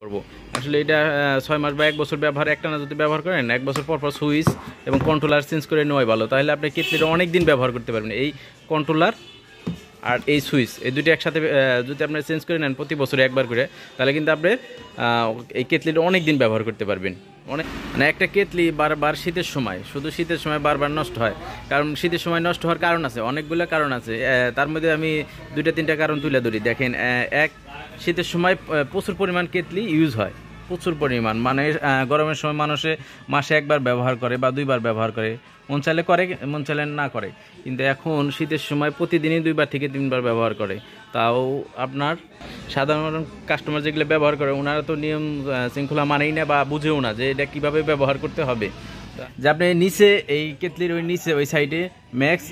করব আসলে এটা 6 মাস বা 1 বছর ব্যবহার একটানা যদি ব্যবহার করেন 1 বছর পর পর সুইচ এবং কন্ট্রোলার চেঞ্জ করে নেওয়াই ভালো। তাহলে আপনি কেটলিটা অনেক দিন ব্যবহার করতে পারবেন। এই কন্ট্রোলার আর এই সুইচ এই দুটো একসাথে যদি আপনি চেঞ্জ করে নেন প্রতি বছরে একবার করে, তাহলে কিন্তু আপনি এই কেটলিটা অনেক দিন ব্যবহার করতে পারবেন। অনেক মানে একটা কেটলি বারবার শীতের সময়, শুধু শীতের সময় বারবার নষ্ট হয়। কারণ শীতের সময় নষ্ট হওয়ার কারণ আছে, অনেকগুলো কারণ আছে। তার মধ্যে আমি 2-3টা কারণ তুলে ধরি। দেখেন, এক, শীতের সময় প্রচুর পরিমাণ কেটলি ইউজ হয়, প্রচুর পরিমাণ। মানে গরমের সময় মানুষে মাসে একবার ব্যবহার করে বা 2বার ব্যবহার করে, মন চাইলে করে, মন চাইলে না করে। কিন্তু এখন শীতের সময় প্রতিদিনই 2বার থেকে 3বার ব্যবহার করে। তাও আপনার সাধারণ কাস্টমার যেগুলো ব্যবহার করে ওনারা তো নিয়ম শৃঙ্খলা মানেই না বা বুঝেও না যে এটা কীভাবে ব্যবহার করতে হবে। যে আপনি নিচে এই কেটলির ওই নিচে ওই সাইডে ম্যাক্স,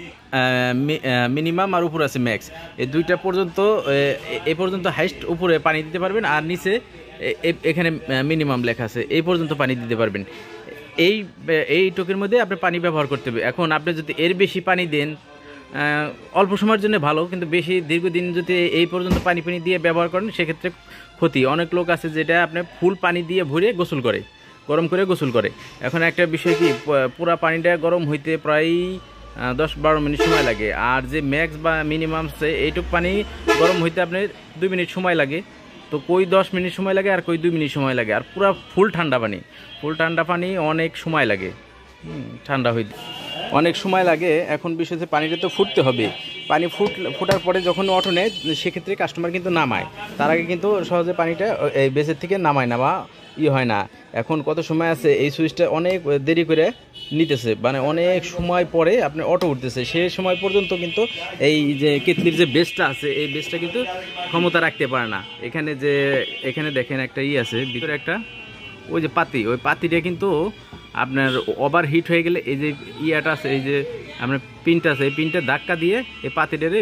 মিনিমাম আর উপরে আছে ম্যাক্স, এই দুইটা পর্যন্ত এ পর্যন্ত হাইস্ট উপরে পানি দিতে পারবেন, আর নিচে এখানে মিনিমাম লেখা আছে এই পর্যন্ত পানি দিতে পারবেন। এই টুকের মধ্যে আপনি পানি ব্যবহার করতে হবে। এখন আপনি যদি এর বেশি পানি দেন অল্প সময়ের জন্য ভালো, কিন্তু বেশি দীর্ঘদিন যদি এই পর্যন্ত পানি দিয়ে ব্যবহার করেন সেক্ষেত্রে ক্ষতি। অনেক লোক আছে যেটা আপনি ফুল পানি দিয়ে ভরে গোসল করে, গরম করে গোসল করে। এখন একটা বিষয় কি, পুরা পানিটা গরম হইতে প্রায় 10-12 মিনিট সময় লাগে। আর যে ম্যাক্স বা মিনিমাম এইটুক পানি গরম হইতে আপনার 2 মিনিট সময় লাগে। তো কই 10 মিনিট সময় লাগে আর কই 2 মিনিট সময় লাগে। আর পুরা ফুল ঠান্ডা পানি অনেক সময় লাগে, ঠান্ডা হইতে অনেক সময় লাগে। এখন বিষয় যে পানিটা তো ফুটতে হবে, পানি ফোটার পরে যখন অটো নেয় সেক্ষেত্রে কাস্টমার কিন্তু নামায়, তার আগে কিন্তু সহজে পানিটা এই বেসের থেকে নামায় না বা হয় না। এখন কত সময় আছে এই সুইচটা অনেক দেরি করে নিতেছে, মানে অনেক সময় পরে আপনার অটো উঠতেছে, সে সময় পর্যন্ত কিন্তু এই যে কেটলির যে বেসটা আছে এই বেসটা কিন্তু ক্ষমতা রাখতে পারে না। এখানে দেখেন একটা আছে ভিতরে একটা ওই যে পাতি, ওই পাতিটা কিন্তু আপনার ওভার হিট হয়ে গেলে এই যে ইয়াটা আছে, এই যে আপনার পিনটা আছে, এই পিনটা ধাক্কা দিয়ে এই পাতিটারে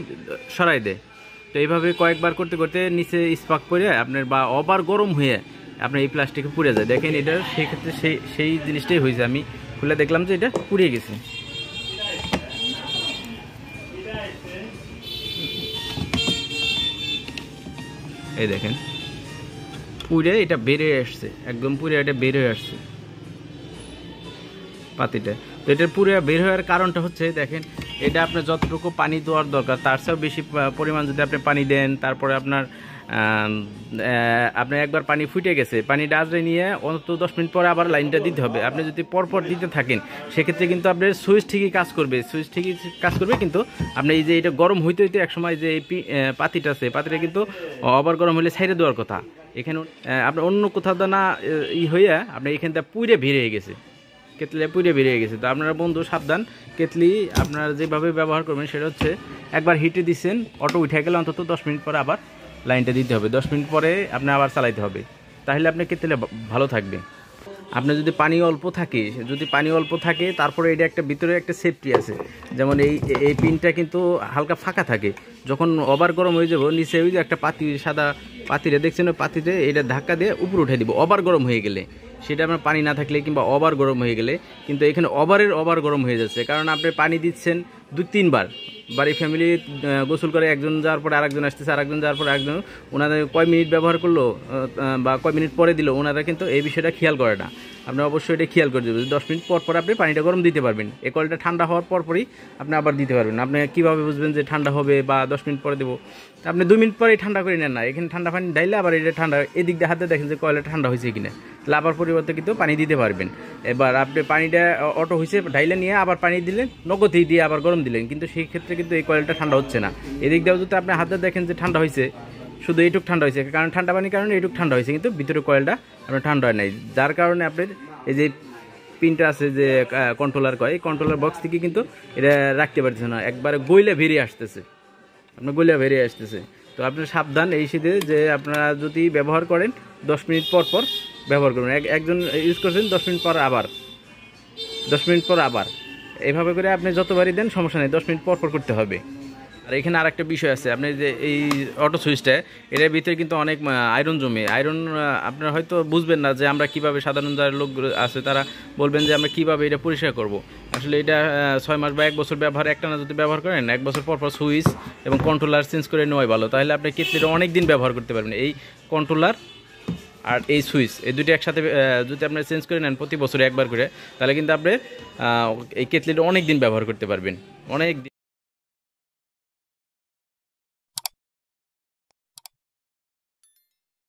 সরাই দেয়। তো এইভাবে কয়েকবার করতে করতে নিচে স্পার্ক পড়ে আপনার বা ওভার গরম হয়ে আপনার এই প্লাস্টিকে পুড়ে যায়। দেখেন এটা সেক্ষেত্রে সেই জিনিসটাই হয়েছে। আমি খুলে দেখলাম যে এটা পুড়িয়ে গেছে। এই দেখেন পুড়ে এটা বের হয়ে আসছে, একদম পুড়ে এটা বের হয়ে আসছে পাতিটা। তো এটার পুরো বের হওয়ার কারণটা হচ্ছে, দেখেন এটা আপনার যতটুকু পানি দেওয়ার দরকার তার চেয়েও বেশি পরিমাণ যদি আপনি পানি দেন, তারপরে আপনার একবার পানি ফুটে গেছে, পানিটা আজরে নিয়ে অন্তত 10 মিনিট পরে আবার লাইনটা দিতে হবে। আপনি যদি পরপর দিতে থাকেন সেক্ষেত্রে কিন্তু আপনার সুইচ ঠিকই কাজ করবে, কিন্তু আপনি এই যে এটা গরম হইতে হইতে একসময় যে এই পাতিটা আছে, পাতিটা কিন্তু আবার গরম হলে ছাইড়ে দেওয়ার কথা। এখানে আপনার অন্য কোথাও না হইয়া আপনি এখানটা পুড়ে বের হয়ে গেছে, কেটলি পুড়ে বেরিয়ে গেছে। তো আপনারা বন্ধু সাবধান, কেটলি আপনারা যেভাবে ব্যবহার করবেন সেটা হচ্ছে একবার হিটে দিচ্ছেন, অটো উঠে গেলে অন্তত 10 মিনিট পরে আবার লাইনটা দিতে হবে, 10 মিনিট পরে আপনি আবার চালাইতে হবে, তাহলে আপনার কেটলি ভালো থাকবে। আপনার যদি পানি অল্প থাকে তারপরে এটা একটা ভিতরে একটা সেফটি আছে, যেমন এই পিনটা কিন্তু হালকা ফাঁকা থাকে। যখন ওভার গরম হয়ে যাবো নিচে ওই যে একটা পাতি, সাদা পাতিটা দেখছেন, ওই পাতিতে এটা ধাক্কা দিয়ে উপরে উঠে দিব ওভার গরম হয়ে গেলে। সেটা আপনার পানি না থাকলে কিংবা ওভার গরম হয়ে গেলে, কিন্তু এখানে ওভার গরম হয়ে যাচ্ছে, কারণ আপনি পানি দিচ্ছেন 2-3বার। বাড়ি ফ্যামিলি গোসল করে, একজন যাওয়ার পরে আরেকজন আসতেছে, আরেকজন যাওয়ার পরে আরেকজন, ওনাদের কয় মিনিট ব্যবহার করলো বা কয় মিনিট পরে দিল, ওনারা কিন্তু এই বিষয়টা খেয়াল করে না। আপনি অবশ্যই এটা খেয়াল করে দেবেন, 10 মিনিট পর আপনি পানিটা গরম দিতে পারবেন। এই কলটা ঠান্ডা হওয়ার পরই আপনি আবার দিতে পারবেন। আপনি কীভাবে বুঝবেন যে ঠান্ডা হবে বা 10 মিনিট পরে দেবো? আপনি 2 মিনিট পরেই ঠান্ডা করে নেন না, এখানে ঠান্ডা পানি ঢাইলে আবার এটা ঠান্ডা, এদিক দিয়ে হাতে দেখেন যে কয়লা ঠান্ডা হয়েছে কিনা, তাহলে আবার পরিবর্তে কিন্তু পানি দিতে পারবেন। এবার আপনি পানিটা অটো হয়েছে ঢাইলে নিয়ে আবার পানি দিলেন, নগদই দিয়ে আবার গরম দিলেন, কিন্তু সেই ক্ষেত্রে কিন্তু এই কয়েলটা ঠান্ডা হচ্ছে না। এদিক দিয়েও যদি আপনি হাতে দেখেন যে ঠান্ডা হয়েছে, শুধু এইটুক ঠান্ডা হয়েছে, কারণ ঠান্ডা পানির কারণে এইটুক ঠান্ডা হয়েছে, কিন্তু ভিতরে কয়েলটা আপনার ঠান্ডা হয় নাই, যার কারণে আপনার এই যে পিনটা আছে যে কন্ট্রোলার কয়, এই কন্ট্রোলার বক্স থেকে কিন্তু এটা রাখতে পারতেছে না, একবারে গইলে বেরিয়ে আসতেছে, তো আপনার সাবধান এই শীতে যে আপনারা যদি ব্যবহার করেন 10 মিনিট পর ব্যবহার করুন। একজন ইউজ করছেন 10 মিনিট পর আবার এইভাবে করে আপনি যতবারই দেন সমস্যা নেই, 10 মিনিট পর করতে হবে। আর এখানে আর একটা বিষয় আছে, আপনি যে এই অটো সুইচটা, এটার ভিতরে কিন্তু অনেক আয়রন জমে। আয়রন আপনারা হয়তো বুঝবেন না যে আমরা কীভাবে, সাধারণ যারা লোক আছে তারা বলবেন যে আমরা কীভাবে এটা পরিষ্কার করব। আসলে এটা 6 মাস বা 1 বছর ব্যবহার একটানা যদি ব্যবহার করেন 1 বছর পর সুইচ এবং কন্ট্রোলার চেঞ্জ করে নেওয়াই ভালো, তাহলে আপনি কেটলিটা অনেক দিন ব্যবহার করতে পারবেন। এই কন্ট্রোলার আর এই সুইচ, এই দুটি একসাথে যদি আপনি চেঞ্জ করে নেন প্রতি বছরে একবার করে, তাহলে কিন্তু আপনি এই কেটলিটা অনেক দিন ব্যবহার করতে পারবেন, অনেক দিন।